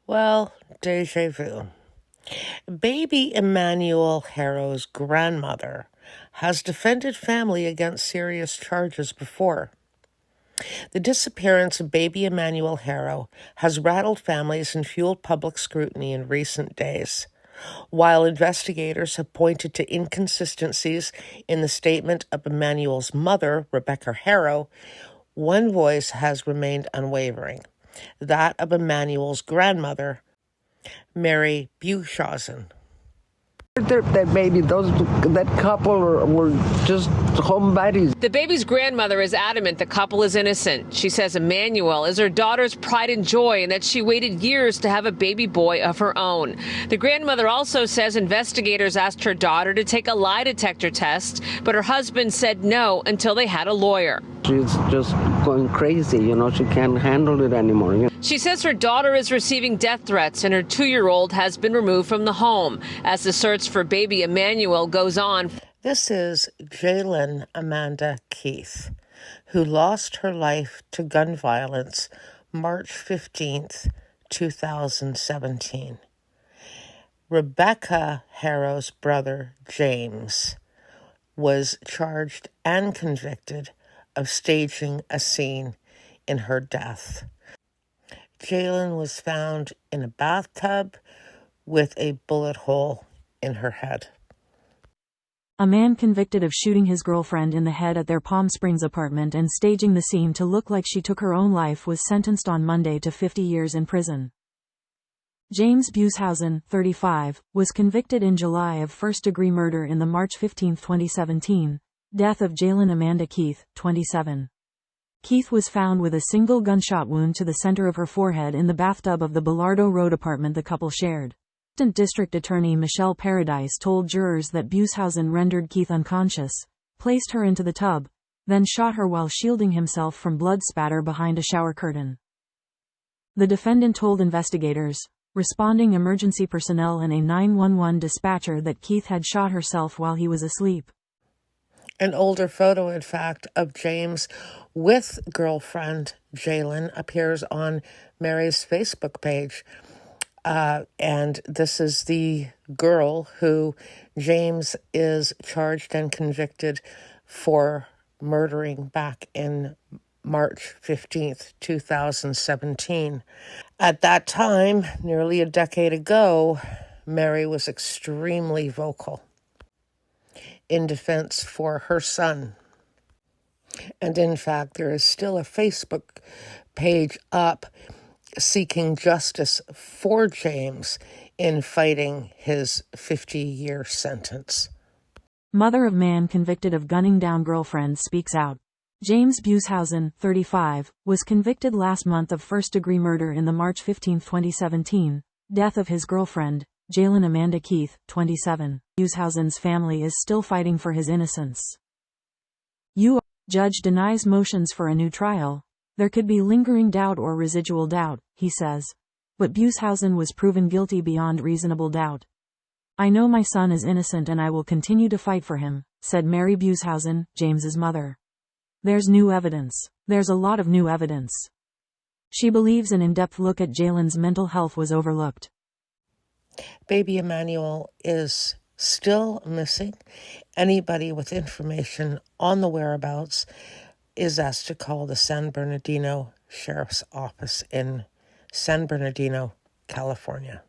Well, deja vu. Baby Emmanuel Haro's grandmother has defended family against serious charges before. The disappearance of baby Emmanuel Haro has rattled families and fueled public scrutiny in recent days. While investigators have pointed to inconsistencies in the statement of Emmanuel's mother, Rebecca Haro, one voice has remained unwavering, that of Emmanuel's grandmother, Mary Buchhausen. That couple were just homebodies. The baby's grandmother is adamant the couple is innocent. She says Emmanuel is her daughter's pride and joy and that she waited years to have a baby boy of her own. The grandmother also says investigators asked her daughter to take a lie detector test, but her husband said no until they had a lawyer. She's just going crazy, she can't handle it anymore. She says her daughter is receiving death threats and her 2-year-old has been removed from the home as the search for baby Emmanuel goes on. This is Jalen Amanda Keith, who lost her life to gun violence March 15th, 2017. Rebecca Haro's brother, James, was charged and convicted of staging a scene in her death. Jalen was found in a bathtub with a bullet hole in her head. A man convicted of shooting his girlfriend in the head at their Palm Springs apartment and staging the scene to look like she took her own life was sentenced on Monday to 50 years in prison. James Buchhausen, 35, was convicted in July of first-degree murder in the March 15, 2017, death of Jalen Amanda Keith, 27. Keith was found with a single gunshot wound to the center of her forehead in the bathtub of the Belardo Road apartment the couple shared. Assistant District Attorney Michelle Paradise told jurors that Buchhausen rendered Keith unconscious, placed her into the tub, then shot her while shielding himself from blood spatter behind a shower curtain. The defendant told investigators, responding emergency personnel and a 911 dispatcher that Keith had shot herself while he was asleep. An older photo, in fact, of James with girlfriend Jalen appears on Mary's Facebook page. And this is the girl who James is charged and convicted for murdering back in March 15th, 2017. At that time, nearly a decade ago, Mary was extremely vocal in defense for her son. And in fact, there is still a Facebook page up seeking justice for James in fighting his 50-year sentence. Mother of man convicted of gunning down girlfriend speaks out. James Buchhausen, 35, was convicted last month of first-degree murder in the March 15, 2017, death of his girlfriend, Jalen Amanda Keith, 27. Buchhausen's family is still fighting for his innocence. Judge denies motions for a new trial. There could be lingering doubt or residual doubt, he says. But Buchhausen was proven guilty beyond reasonable doubt. I know my son is innocent and I will continue to fight for him, said Mary Buchhausen, James's mother. There's new evidence. There's a lot of new evidence. She believes an in-depth look at Jalen's mental health was overlooked. Baby Emmanuel is still missing. Anybody with information on the whereabouts is asked to call the San Bernardino Sheriff's Office in San Bernardino, California.